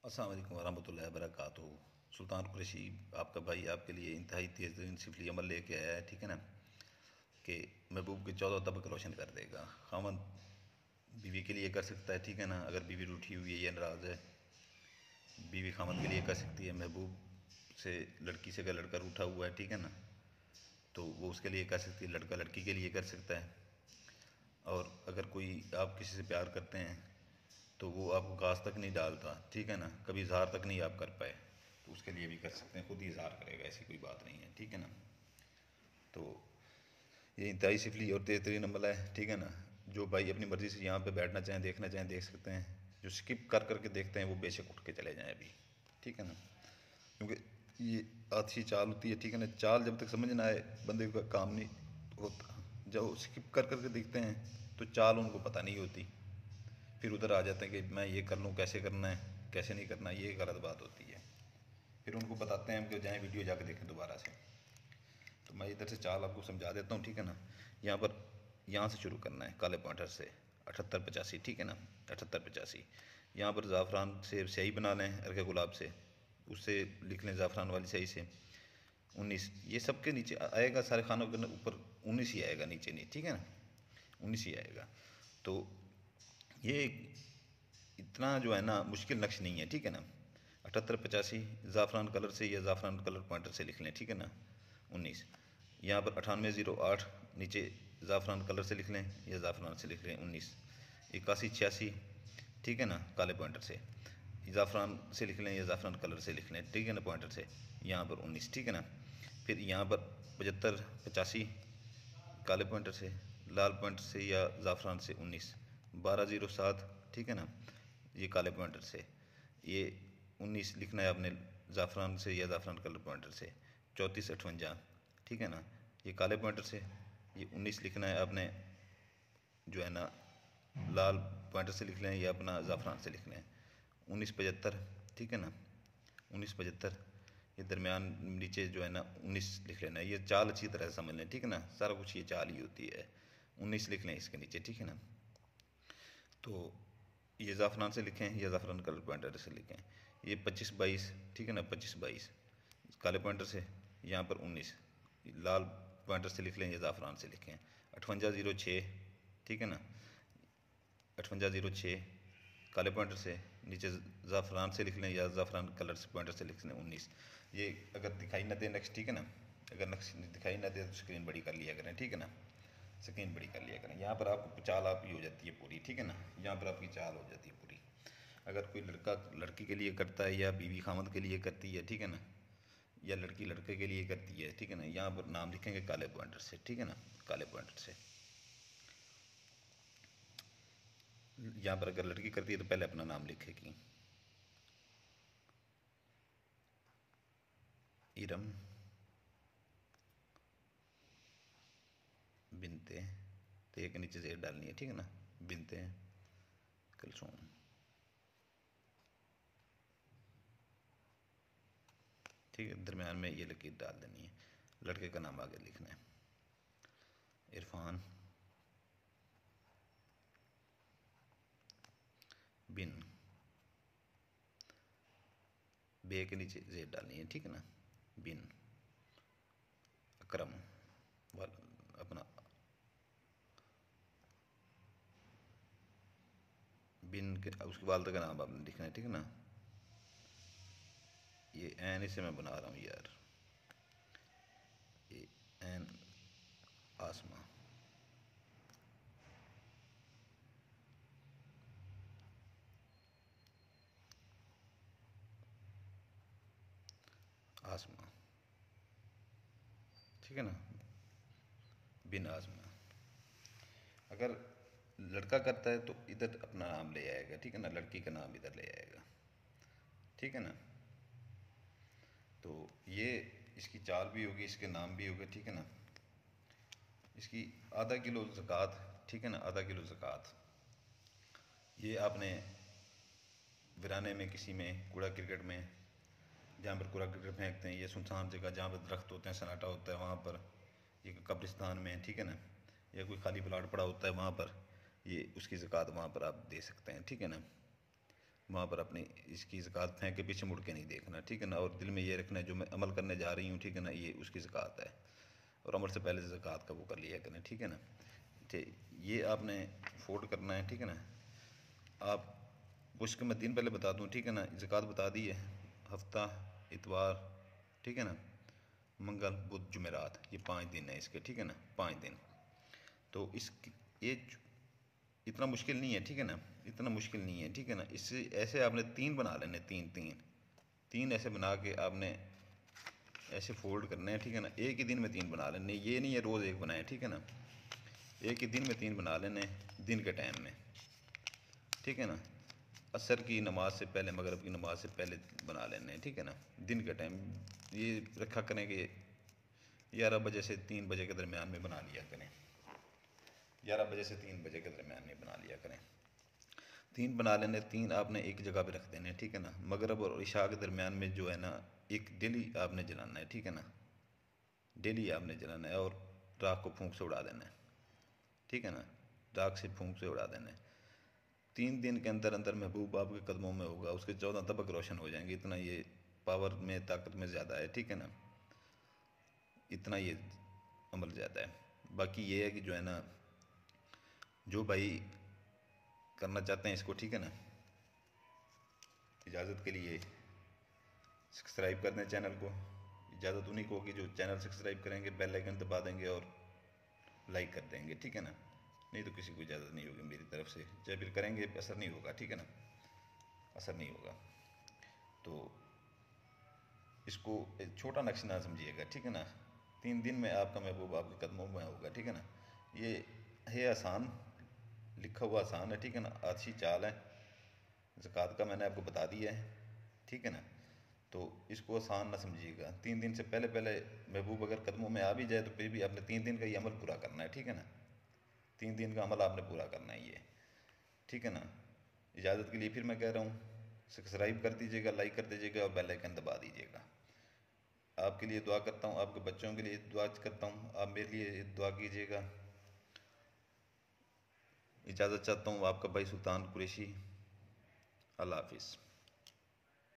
अस्सलाम वालेकुम वरहमतुल्लाहि वबरकातुहू। सुल्तान कुरैशी आपका भाई आपके लिए इंतहाई तेज़ तरीन सिफली अमल लेके आया है, ठीक है ना, कि महबूब के 14 तबक रोशन कर देगा। खामद बीवी के लिए कर सकता है, ठीक है ना, अगर बीवी रूठी हुई है या नाराज़ है, बीवी खामद के लिए कर सकती है। महबूब से लड़की से अगर लड़का रूठा हुआ है, ठीक है ना, तो वो उसके लिए कर सकती है, लड़का लड़की के लिए कर सकता है। और अगर कोई आप किसी से प्यार करते हैं तो वो आपको घास तक नहीं डालता, ठीक है ना, कभी इजहार तक नहीं आप कर पाए, तो उसके लिए भी कर सकते हैं, खुद ही इजहार करेगा, ऐसी कोई बात नहीं है, ठीक है ना। तो ये इंतहाई सिफली और तेज़ तरीन अमल है, ठीक है ना। जो भाई अपनी मर्ज़ी से यहाँ पे बैठना चाहें, देखना चाहें, देख सकते हैं। जो स्किप कर करके देखते हैं वो बेशक उठ के चले जाएं अभी, ठीक है ना, क्योंकि ये आछी चाल होती है, ठीक है ना। चाल जब तक समझ ना आए बंदे का काम नहीं होता। जब स्किप कर करके देखते हैं तो चाल उनको पता नहीं होती, फिर उधर आ जाते हैं कि मैं ये कर लूँ, कैसे करना है कैसे नहीं करना, ये गलत बात होती है। फिर उनको बताते हैं कि जाएँ वीडियो जाकर देखें दोबारा से। तो मैं इधर से चाल आपको समझा देता हूँ, ठीक है ना। यहाँ पर यहाँ से शुरू करना है, काले पॉइंटर से 78 85, ठीक है ना, 78 85। यहाँ पर ज़ाफ़रान से स्याही बना लें, अर्के गुलाब से, उससे लिख लें ज़ाफ़रान वाली स्याही से 19। ये सबके नीचे आएगा, सारे खानों के ऊपर 19 ही आएगा, नीचे नहीं, ठीक है ना, 19 ही आएगा। तो ये इतना जो है ना मुश्किल नक्श नहीं है, ठीक है ना। 78 85 ज़ाफ़रान कलर से या ज़ाफ़रान कलर पॉइंटर से लिख लें, ठीक है ना, 19। यहाँ पर 98 0 8 नीचे ज़ाफ़रान कलर से लिख लें या ज़ाफ़रान से लिख लें 19। 81 86, ठीक है ना, काले पॉइंटर से ज़ाफ़रान से लिख लें या ज़ाफ़रान कलर से लिख लें, ठीक है ना, पॉइंटर से यहाँ पर 19, ठीक है ना। फिर यहाँ पर 75 85 काले पॉइंटर से, लाल पॉइंटर से या ज़ाफ़रान से 19। 12 0 7, ठीक है ना, ये काले पॉइंटर से, ये 19 लिखना है आपने ज़ाफ़रान से या ज़ाफ़रान कलर पॉइंटर से। 34 58, ठीक है ना, ये काले पॉइंटर से, ये 19 लिखना है आपने जो है ना लाल पॉइंटर से लिख लें या अपना ज़ाफ़रान से लिख लें। 19 75, ठीक है ना, 19 75, ये दरमियान नीचे जो है ना 19 लिख लेना है। ये चाल अच्छी तरह से समझ लें, ठीक है ना, सारा कुछ ये चाल ही होती है। 19 लिख लें इसके नीचे, ठीक है ना। तो ये ज़ाफ़रान से लिखें या ज़ाफ़रान कलर पॉइंटर से लिखें। ये 25 22, ठीक है ना, 25 22 काले पॉइंटर से, यहाँ पर 19 लाल पॉइंटर से लिख लें या ज़ाफ़रान से लिखें। 58 0 6, ठीक है ना, 58 0 6 काले पॉइंटर से, नीचे ज़ाफ़रान से लिख लें या ज़ाफ़रान कलर से पॉइंटर से लिख लें 19। ये अगर दिखाई ना दे नक्श, ठीक है ना, अगर नक्श दिखाई ना दे तो स्क्रीन बड़ी कर लिया करें, ठीक है ना, स्क्रीन बड़ी कर लिया करें। यहाँ पर आपको चाल आपकी हो जाती है पूरी, ठीक है ना, यहाँ पर आपकी चाल हो जाती है पूरी। अगर कोई लड़का लड़की के लिए करता है या बीवी खामद के लिए करती है, ठीक है ना, या लड़की लड़के के लिए करती है, ठीक है ना, यहाँ पर नाम लिखेंगे काले पॉइंटर से, ठीक है ना, काले पॉइंटर से। यहाँ पर अगर लड़की करती है तो पहले अपना नाम लिखेगी, इरम बिनते, तो एक नीचे जेर डालनी है, ठीक है ना, बिनते कलसूम, ठीक है, दरमियान में ये लकीर डाल देनी है। लड़के का नाम आगे लिखना है, इरफान बिन, बे के नीचे जेर डालनी है, ठीक है ना, बिन अकरम अपना बिन के उसके वालद का नाम आपने लिखना है, ठीक है ना। ये एन इसे मैं बना रहा हूँ यार, ये एन आसमा, आसमा, ठीक है ना, बिन आसमा। अगर लड़का करता है तो इधर अपना नाम ले आएगा, ठीक है ना, लड़की का नाम इधर ले आएगा, ठीक है ना। तो ये इसकी चाल भी होगी, इसके नाम भी होगा, ठीक है ना। इसकी आधा किलो ज़कात, ठीक है ना, आधा किलो ज़कात ये आपने वीराने में किसी में कूड़ा क्रिकेट में, जहाँ पर कूड़ा क्रिकेट फेंकते हैं, ये सुनसान जगह जहाँ पर दरख्त होते हैं, सन्नाटा होता है, वहाँ पर, ये कब्रिस्तान में, ठीक है ना, या कोई खाली प्लाट पड़ा होता है वहाँ पर, ये उसकी ज़कात वहाँ पर आप दे सकते हैं, ठीक है ना। वहाँ पर अपनी इसकी ज़कात फेंक के पीछे मुड़ के नहीं देखना, ठीक है ना। और दिल में ये रखना है जो मैं अमल करने जा रही हूँ, ठीक है ना, ये उसकी ज़कात है, और अमल से पहले ज़कात का वो कर लिया करें, ठीक है ना। ठीक, ये आपने फोल्ड करना है, ठीक है ना। आप उसके मैं दिन पहले बता दूँ, ठीक है ना, ज़कात बता दी है, हफ्ता, इतवार, ठीक है ना, मंगल, बुध, जुमेरात, ये 5 दिन है इसके, ठीक है ना, 5 दिन। तो इस ये इतना मुश्किल नहीं है, ठीक है ना, इतना मुश्किल नहीं है, ठीक है ना। इससे ऐसे आपने 3 बना लेने, तीन तीन तीन ऐसे बना के आपने ऐसे फोल्ड करने हैं, ठीक है ना। एक ही दिन में 3 बना लेने, ये नहीं है रोज़ एक बनाए, ठीक है ना। एक ही दिन में 3 बना लेने, दिन के टाइम में, ठीक है ना। असर की नमाज से पहले, मगरब की नमाज से पहले बना लेने हैं, ठीक है ना। दिन के टाइम ये रखा करें कि 11 बजे से 3 बजे के दरमियान में बना लिया करें, 11 बजे से 3 बजे के दरमियान में बना लिया करें। 3 बना लेने, 3 आपने एक जगह पे रख देने, ठीक है ना। मगरब और इशा के दरमियान में जो है ना, एक डेली आपने जलाना है, ठीक है ना, डेली आपने जलाना है। और राख को फूंक से उड़ा देना है, ठीक है ना, राख से फूंक से उड़ा देना है। 3 दिन के अंदर अंदर महबूब आपके कदमों में होगा, उसके 14 तबक रोशन हो जाएंगे, इतना ये पावर में, ताकत में ज़्यादा है, ठीक है ना, इतना ये अमल ज़्यादा है। बाकी ये है कि जो है ना, जो भाई करना चाहते हैं इसको, ठीक है ना, इजाज़त के लिए सब्सक्राइब कर दें चैनल को। इजाज़त उन्हीं को होगी जो चैनल सब्सक्राइब करेंगे, बेल आइकन दबा देंगे और लाइक कर देंगे, ठीक है ना। नहीं तो किसी को इजाज़त नहीं होगी मेरी तरफ से, चाहे फिर करेंगे असर नहीं होगा, ठीक है ना, असर नहीं होगा। तो इसको एक छोटा नक्श ना समझिएगा, ठीक है ना। 3 दिन में आपका महबूब आपके कदमों में होगा, ठीक है ना। ये है आसान, लिखा हुआ आसान है, ठीक है ना, अच्छी चाल है। ज़कात का मैंने आपको बता दिया है, ठीक है ना। तो इसको आसान ना समझिएगा। 3 दिन से पहले पहले महबूब अगर कदमों में आ भी जाए तो फिर भी आपने 3 दिन का ये अमल पूरा करना है, ठीक है ना। 3 दिन का अमल आपने पूरा करना है ये, ठीक है ना। इजाज़त के लिए फिर मैं कह रहा हूँ, सब्सक्राइब कर दीजिएगा, लाइक कर दीजिएगा और बेल आइकन दबा दीजिएगा। आपके लिए दुआ करता हूँ, आपके बच्चों के लिए दुआ करता हूँ, आप मेरे लिए दुआ कीजिएगा। इजाज़त चाहता हूँ, आपका भाई सुल्तान कुरैशी। अल्लाह हाफिज़।